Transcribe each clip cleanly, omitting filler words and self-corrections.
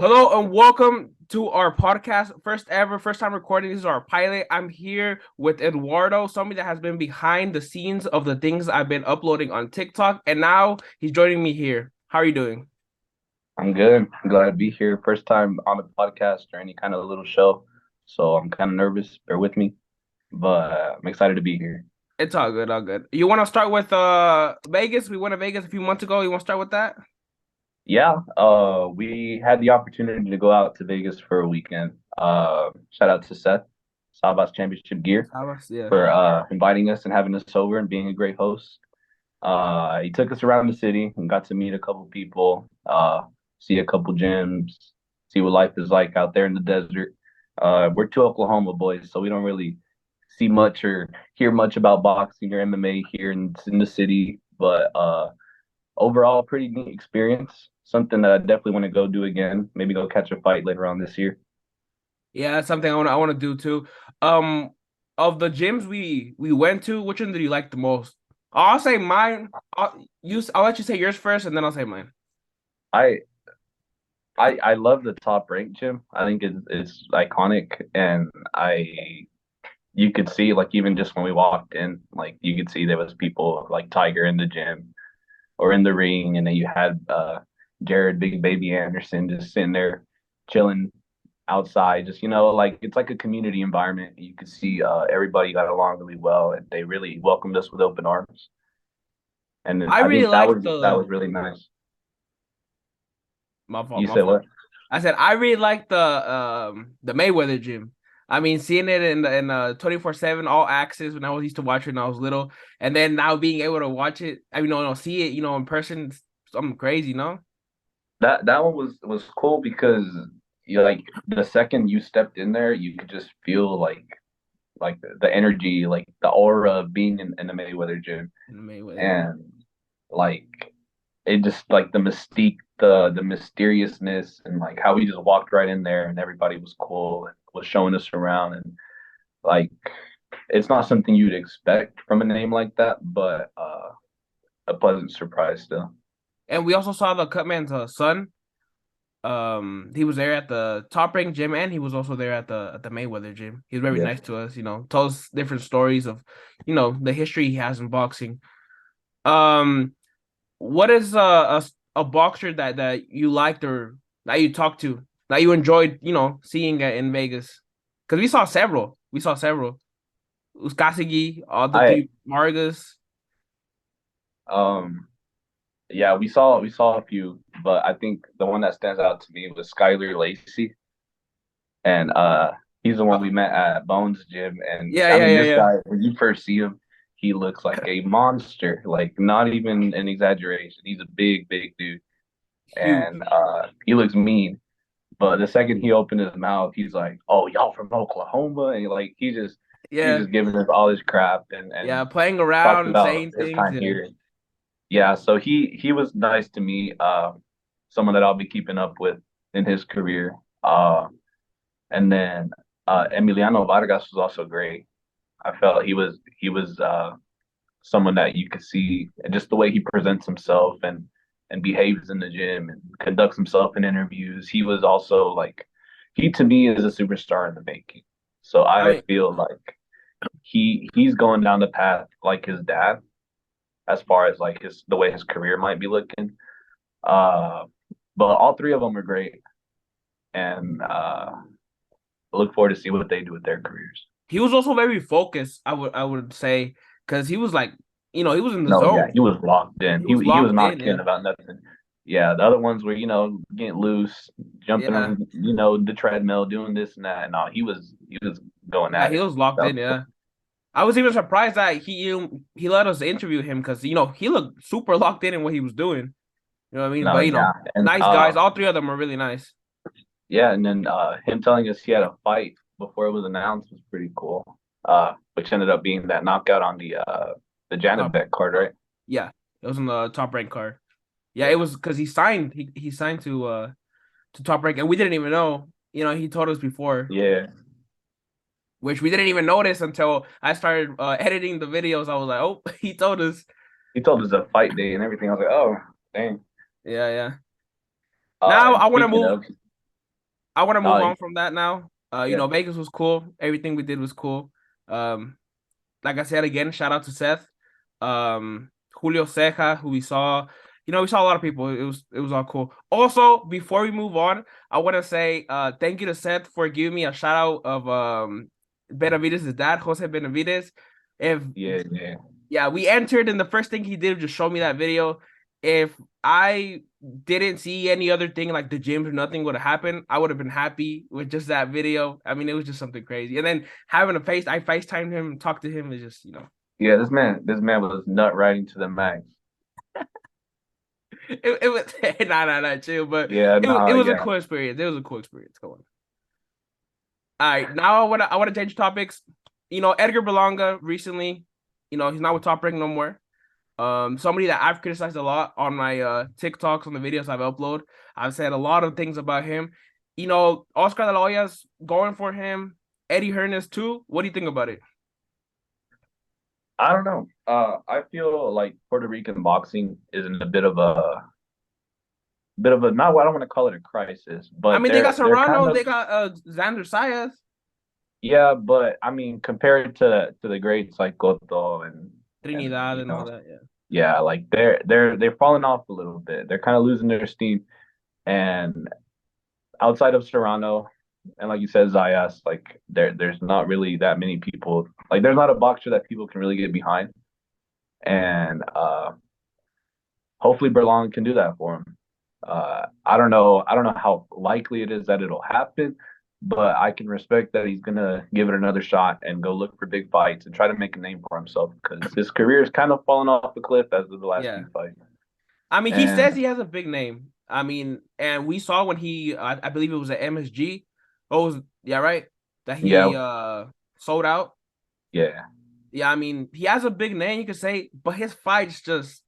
Hello and welcome to our podcast. First ever, first time recording. This is our pilot. I'm here with Eduardo, somebody that has been behind the scenes of the things I've been uploading on TikTok, and now he's joining me here. How are you doing? I'm good. I'm glad to be here. First time on a podcast or any kind of little show. So I'm kind of nervous. Bear with me, but I'm excited to be here. It's all good, all good. You want to start with Vegas? We went to Vegas a few months ago. You want to start with that? Yeah, we had the opportunity to go out to Vegas for a weekend. Shout out to Seth, Sabas Championship Gear, Yeah. for inviting us and having us over and being a great host. He took us around the city and got to meet a couple people, see a couple gyms, see what life is like out there in the desert. We're two Oklahoma boys, so we don't really see much or hear much about boxing or MMA here in the city. But overall, pretty neat experience. Something that I definitely want to go do again. Maybe go catch a fight later on this year. Yeah, that's something I want to do too. Um, of the gyms we went to, which one did you like the most? I'll say mine. I'll let you say yours first, and then I'll say mine. I I love the TopRank gym. I think it's iconic, and I you could see like even just when we walked in, like you could see there was people like Tiger in the gym or in the ring, and then you had Jared Big Baby Anderson just sitting there chilling outside, just like it's like a community environment. You could see everybody got along really well, and they really welcomed us with open arms. And then I I really think that like was that the was really nice. my fault, You my said fault. what? I said I really like the Mayweather gym. I mean, seeing it in 24/7 all access when I was used to watch it when I was little, and then now being able to watch it, I mean, no, see it, in person, something crazy, no? That one was cool because you like the second you stepped in there, you could just feel like the energy, like the aura of being in the Mayweather gym, In the Mayweather gym. and like it just like the mystique, the mysteriousness, and like how we just walked right in there and everybody was cool and was showing us around, and like it's not something you'd expect from a name like that, but a pleasant surprise still. And we also saw the Cutman's son. He was there at the Top Rank gym, and he was also there at the Mayweather gym. He was very Yeah. nice to us. Told us different stories of, the history he has in boxing. Um, what is a boxer that you liked or that you talked to that you enjoyed, seeing in Vegas? Because we saw several. We saw several. Uskasigi, all the I three Margas. um Yeah, we saw a few, but I think the one that stands out to me was Skylar Lacey, and he's the one we met at Bones Gym. And Yeah, I yeah, mean, yeah, this yeah. guy, when you first see him, he looks like a monster, like not even an exaggeration. He's a big, big dude, and Huge. he looks mean. But the second he opened his mouth, he's like, "Oh, y'all from Oklahoma," and like he's Yeah, just giving us all his crap and yeah. Playing talked around, about saying his things. time Yeah. here. Yeah, so he was nice to me. Someone that I'll be keeping up with in his career. And then Emiliano Vargas was also great. I felt he was someone that you could see just the way he presents himself and behaves in the gym and conducts himself in interviews. He was also like he to me is a superstar in the making. So I I mean, feel like he's going down the path like his dad as far as like his the way his career might be looking. Uh, but all three of them are great, and look forward to see what they do with their careers. he was also very focused. I would say because he was like, he was in the No, yeah, zone. he was locked in. He He was he was locked not in. kidding Yeah, about nothing. Yeah, the other ones were getting loose, jumping yeah, on the treadmill, doing this and that. No, he was going yeah. at He it. was locked in. So Yeah, I was even surprised that he let us interview him because he looked super locked in what he was doing. You know what I mean? no, But yeah, and nice guys. All three of them are really nice. yeah, and then him telling us he had a fight before it was announced was pretty cool. Which ended up being that knockout on the Top, Janibek card, right? yeah, it was on the top rank card. Yeah, it Yeah. was because he signed. He signed to top rank, and we didn't even know. He told us before, Yeah. which we didn't even notice until I started editing the videos. I was like, oh, he told us. He told us a fight day and everything. I was like, oh, dang. Yeah, yeah. Now And I want to speaking move. of, I want to move Uh, on from that now. yeah, Vegas was cool. Everything we did was cool. Um, like I said again, shout out to Seth. Julio Ceja, who we saw. We saw a lot of people. It was all cool. Also, before we move on, I want to say thank you to Seth for giving me a shout out of Benavidez' dad, Jose Benavidez. If yeah, yeah. Yeah, we entered, and the first thing he did was just show me that video. If I didn't see any other thing like the gyms or nothing would have happened, I would have been happy with just that video. I mean, it was just something crazy. And then having I FaceTimed him, talked to him is just. Yeah, this man was nut riding to the max. It was nah, chill, but Yeah, it no, was a yeah. cool experience. It was a cool experience. Come on. All right, now I wanna change topics. Edgar Berlanga recently, he's not with Top Rank no more. Somebody that I've criticized a lot on my TikToks, on the videos I've uploaded. I've said a lot of things about him. Oscar De La Hoya's going for him. Eddie Hearn is too. What do you think about it? I don't know. I feel like Puerto Rican boxing is in a bit of a not what I don't want to call it a crisis, I but mean, they got they're kind Serrano, of they got Xander Sayas, yeah, but I mean compared to the greats like Cotto and Trinidad, and all that. Yeah, yeah, like they're falling off a little bit. They're kind of losing their steam. And outside of Serrano and like you said, Zayas, like there's not really that many people. Like there's not a boxer that people can really get behind. And hopefully Berlanga can do that for him. I don't know how likely it is that it'll happen, but I can respect that he's gonna give it another shot and go look for big fights and try to make a name for himself because his career is kind of falling off the cliff as of the last yeah. few fights. I mean, he And says he has a big name. I mean, and we saw when I believe it was at MSG. Oh, yeah, right. That yeah, he sold out. yeah, Yeah, I mean, he has a big name, you could say, but his fights just,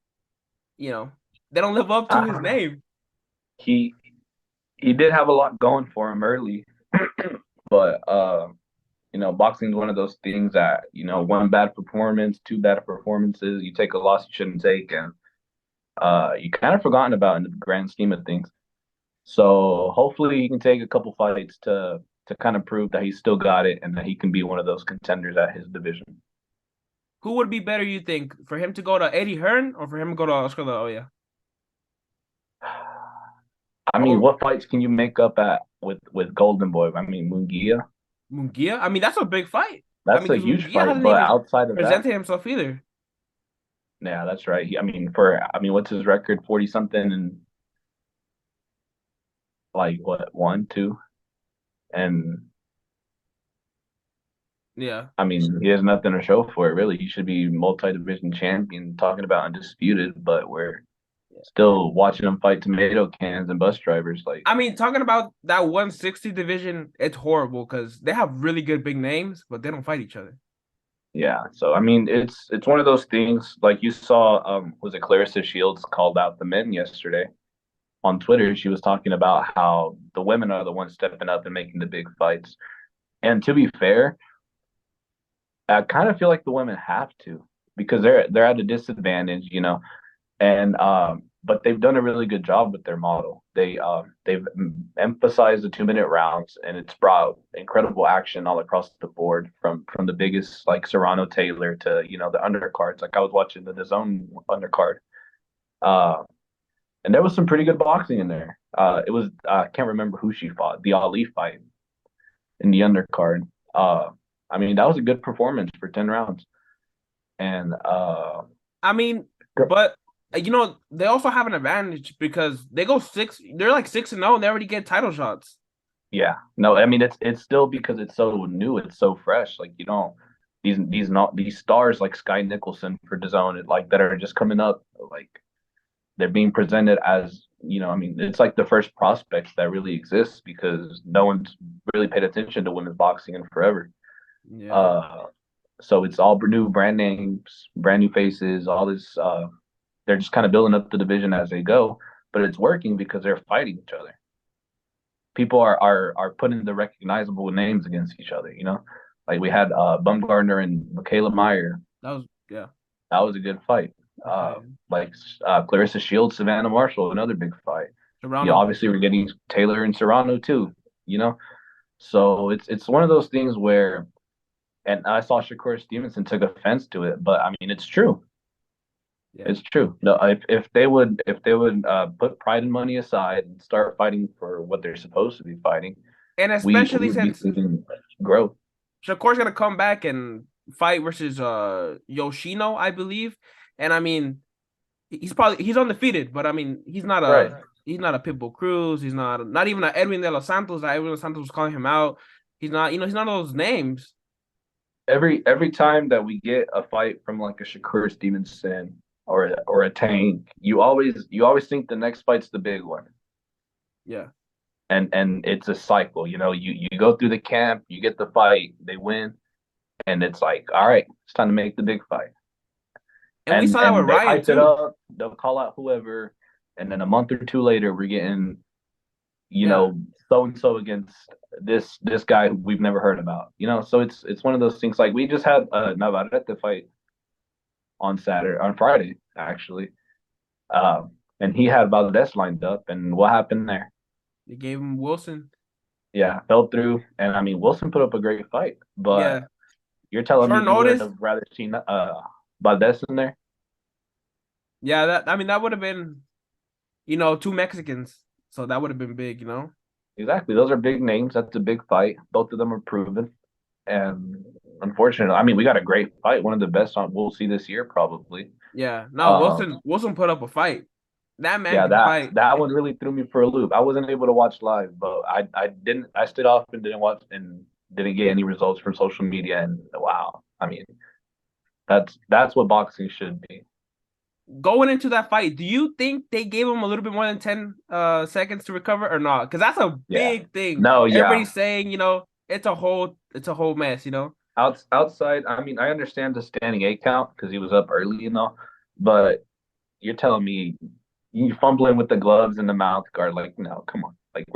you know, they don't live up to his uh, name. he he did have a lot going for him early, but boxing is one of those things that one bad performance, two bad performances, you take a loss you shouldn't take, and you kind of forgotten about in the grand scheme of things. So hopefully he can take a couple fights to kind of prove that he's still got it and that he can be one of those contenders at his division. Who would be better, you think, for him to go to Eddie Hearn or for him to go to Oscar De La Hoya? I mean, Or what fights can you make up at with Golden Boy? I mean, Munguia, Munguia? I mean, that's a big fight. I that's mean, a because huge Munguia fight, hasn't but even outside of that, presented himself either. yeah, that's right. What's his record? 40 something and like what, one, two? And Yeah. I mean, he has nothing to show for it, really. He should be multi-division champion, talking about undisputed, but we're still watching him fight tomato cans and bus drivers. Like, I mean, talking about that 160 division, it's horrible because they have really good big names, but they don't fight each other. yeah. So I mean, it's one of those things. Like you saw, was it Clarissa Shields called out the men yesterday on Twitter? She was talking about how the women are the ones stepping up and making the big fights. And to be fair, I kind of feel like the women have to because they're at a disadvantage. And but they've done a really good job with their model. They've emphasized the 2 minute rounds, and it's brought incredible action all across the board from the biggest like Serrano Taylor to the undercards. Like I was watching the DAZN undercard, uh, and there was some pretty good boxing in there. It was I can't remember who she fought, the Ali fight in the undercard. I mean that was a good performance for 10 rounds, and I mean, but they also have an advantage because they go six. They're like 6-0, and they already get title shots. yeah, no, I mean it's still because it's so new, it's so fresh. Like these stars like Sky Nicholson for DAZN, like that are just coming up, like they're being presented as I mean it's like the first prospects that really exists because no one's really paid attention to women's boxing in forever. Yeah. Uh, so it's all new brand names, brand new faces, all this. They're just kind of building up the division as they go, but it's working because they're fighting each other. People are putting the recognizable names against each other. Like we had Bumgardner and Michaela Meyer. That was yeah. That was a good fight. Good fight. Like Clarissa Shields, Savannah Marshall, another big fight. Toronto. Obviously we're getting Taylor and Serrano too. you know. So it's one of those things where, and I saw Shakur Stevenson took offense to it, but I mean it's true. Yeah. It's true. No, if they would put pride and money aside and start fighting for what they're supposed to be fighting, And we especially would be since seeing growth. Shakur's gonna come back and fight versus Yoshino, I believe. And I mean, he's undefeated, but I mean, Right. he's not a Pitbull Cruz. He's not even a Edwin de los Santos. That Edwin de los Santos was calling him out. He's not, he's not those names. Every time that we get a fight from like a Shakur Stevenson or a Tank, you always think the next fight's the big one. Yeah. And it's a cycle. You go through the camp, you get the fight, they win, and it's like, all right, it's time to make the big fight. And we And saw that with and they Ryan hype it too. up, they'll call out whoever, and then a month or two later, we're getting, you Yeah. know, so and so against this guy who we've never heard about. So it's one of those things. Like we just had Navarrete fight on Friday actually, and he had Valdez lined up, and what happened there? They gave him Wilson. Yeah, fell through, and I mean Wilson put up a great fight, but Yeah. you're telling me Short you would notice. have rather seen Valdez in there? Yeah, that I mean that would have been, two Mexicans. So that would have been big. Exactly, those are big names. That's a big fight. Both of them are proven, and unfortunately, I mean we got a great fight, one of the best on we'll see this year probably. Yeah. No, Um, Wilson put up a fight. That man yeah, can that fight. that one really threw me for a loop. I wasn't able to watch live, but I stayed off and didn't watch and didn't get any results from social media. And wow, I mean that's what boxing should be. Going into that fight, do you think they gave him a little bit more than 10 seconds to recover or not? Because that's a Yeah. big thing. No, yeah. Everybody's saying, it's a whole mess, Outside, I mean, I understand the standing eight count because he was up early, but you're telling me you fumbling with the gloves and the mouth guard, like, no, come on. Like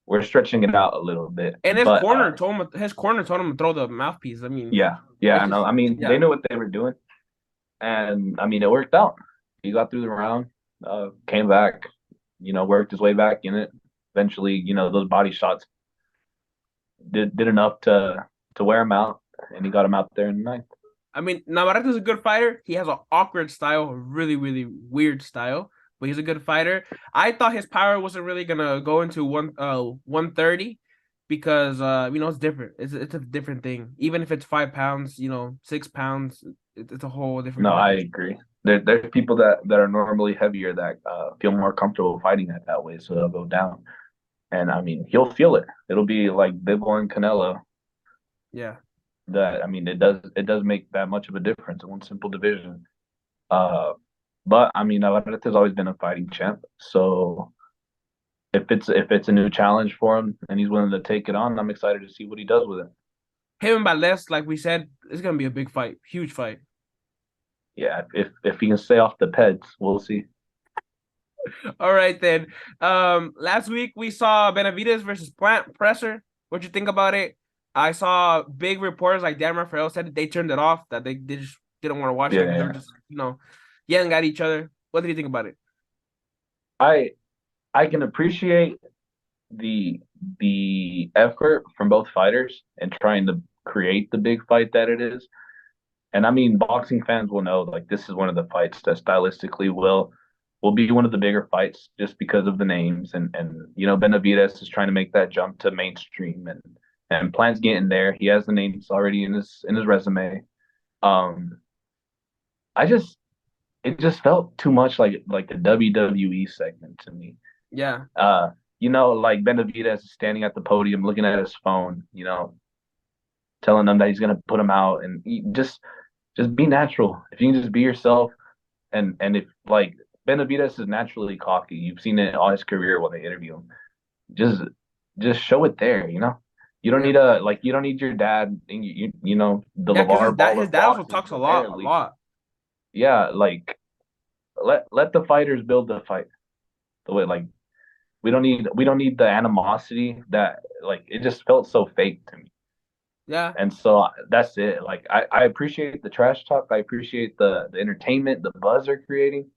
we're stretching it out a little bit. And But his corner told him to throw the mouthpiece. I mean, yeah, yeah, it's I know. just I mean, they yeah. knew what they were doing. And I mean, it worked out. He got through the round, came back, worked his way back in it. Eventually, those body shots did enough to wear him out, and he got him out there in the ninth. I mean, Navarrete a good fighter. He has an awkward style, a really, really weird style, but he's a good fighter. I thought his power wasn't really gonna go into 130 because it's different. It's a different thing. Even if it's 5 pounds, 6 pounds, it's a whole different No, I ball. agree. There's people that are normally heavier that feel more comfortable fighting it that way, so they'll go down. And I mean, he'll feel it. It'll be like Bivol and Canelo. Yeah. That I mean, it does make that much of a difference in one simple division. Uh, but I mean, Navarrete has always been a fighting champ. So if it's a new challenge for him and he's willing to take it on, I'm excited to see what he does with it. Him and Valdez, like we said, it's gonna be a big fight, huge fight. Yeah, if he can stay off the peds, we'll see. All right then. Last week we saw Benavidez versus Plant Presser. What'd you think about it? I saw big reporters like Dan Rafael said that they turned it off, that they just didn't want to watch it Yeah, because they were yeah. just, yelling at each other. What did you think about it? I I can appreciate the the effort from both fighters and trying to create the big fight that it is. And I mean, boxing fans will know like this is one of the fights that stylistically will be one of the bigger fights just because of the names and Benavidez is trying to make that jump to mainstream and Plant's getting there. He has the names already in his resume. Um, I just it just felt too much like the WWE segment to me. Yeah, Uh, like Benavidez is standing at the podium looking at his phone, telling them that he's gonna put him out and just be natural. If you can just be yourself and if like Benavidez is naturally cocky. You've seen it all his career when they interview him. Just just show it there, You don't yeah, need you don't need your dad, the yeah. Because his LeVar dad, Ball his of dad also boxing talks a for lot, a barely. lot. Yeah, like let the fighters build the fight. The way like we don't need the animosity that like it just felt so fake to me. Yeah, And so that's it. Like I appreciate the trash talk. I appreciate the entertainment, the buzz they're creating,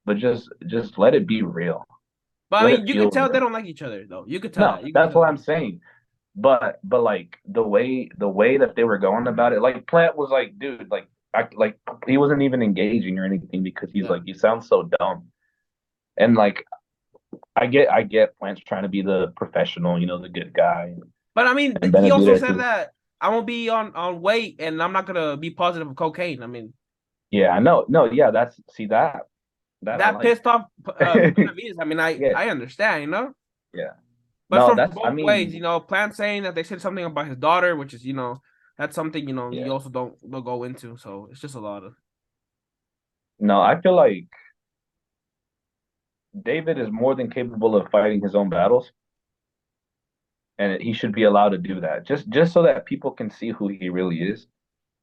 but just let it be real. But I let mean, it you could fuel tell they them. don't like each other though. You could tell No, that. You could that's tell what that. I'm saying. But like the way that they were going about it, like Plant was like, dude, like he wasn't even engaging or anything because he's Yeah. like, you sound so dumb. And like I get Plant's trying to be the professional, the good guy. But I mean, And he also Benavidez said is, that I won't be on weight and I'm not gonna be positive of cocaine. I mean, yeah, I know. No, yeah, that's see that I that like. pissed off Benavidez. I mean, I Yeah, I understand, yeah. but No, from that's I both ways, mean, Plant saying that they said something about his daughter, which is that's something you yeah. also don't go into. So it's just a lot of No, I feel like David is more than capable of fighting his own battles, and he should be allowed to do that. Just so that people can see who he really is.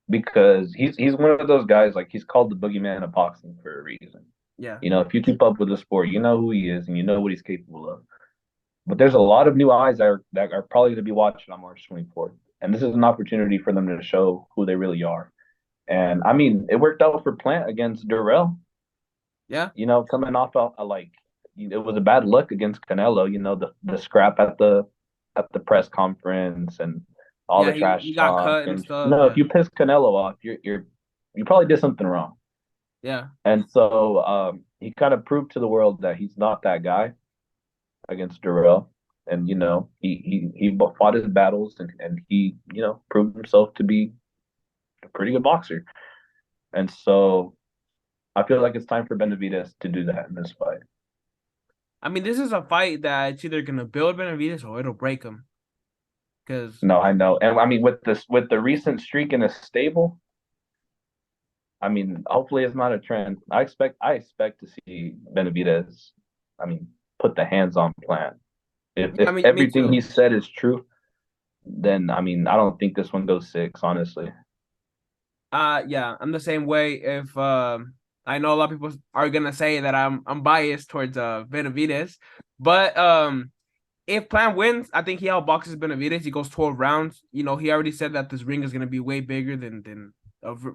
Because he's one of those guys, like he's called the boogeyman of boxing for a reason. yeah, If you keep up with the sport, you know who he is and you know what he's capable of. But there's a lot of new eyes that are probably going to be watching on March 24th, and this is an opportunity for them to show who they really are. And I mean, it worked out for Plant against Durrell. yeah, Coming off like it was a bad look against Canelo. The scrap at the press conference and all yeah. the He trash got talk. cut and And stuff. if Yeah, you piss Canelo off, you probably did something wrong. yeah, And so he kind of proved to the world that he's not that guy against Durrell. And he fought his battles and he proved himself to be a pretty good boxer. And so I feel like it's time for Benavidez to do that in this fight. I mean, this is a fight that it's either gonna build Benavidez or it'll break him. Because No, I know, and I mean with the recent streak in a stable, I mean hopefully it's not a trend. I expect to see Benavidez, I mean, put the hands on Plant. If I mean, me everything he too. said is true, then I mean I don't think this one goes six, honestly. Yeah, I'm the same way. If I know a lot of people are gonna say that I'm biased towards Benavidez, but if Plant wins, I think he outboxes Benavidez. He goes 12 rounds. He already said that this ring is gonna be way bigger than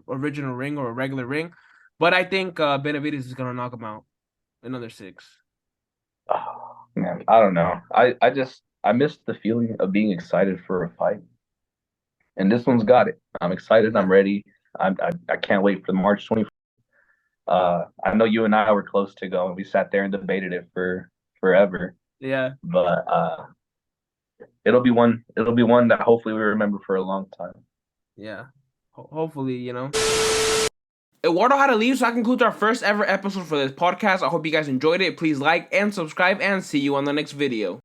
original ring or a regular ring. But I think Benavidez is gonna knock him out another six. Oh, man, I don't know. I miss the feeling of being excited for a fight, and this one's got it. I'm excited. I'm Yeah, ready. I can't wait for March 24th. I know you and I were close to going. We sat there and debated it for forever, yeah, but it'll be one that hopefully we remember for a long time. yeah. Hopefully. Eduardo had to leave, so that concludes our first ever episode for this podcast. I hope you guys enjoyed it. Please like and subscribe, and see you on the next video.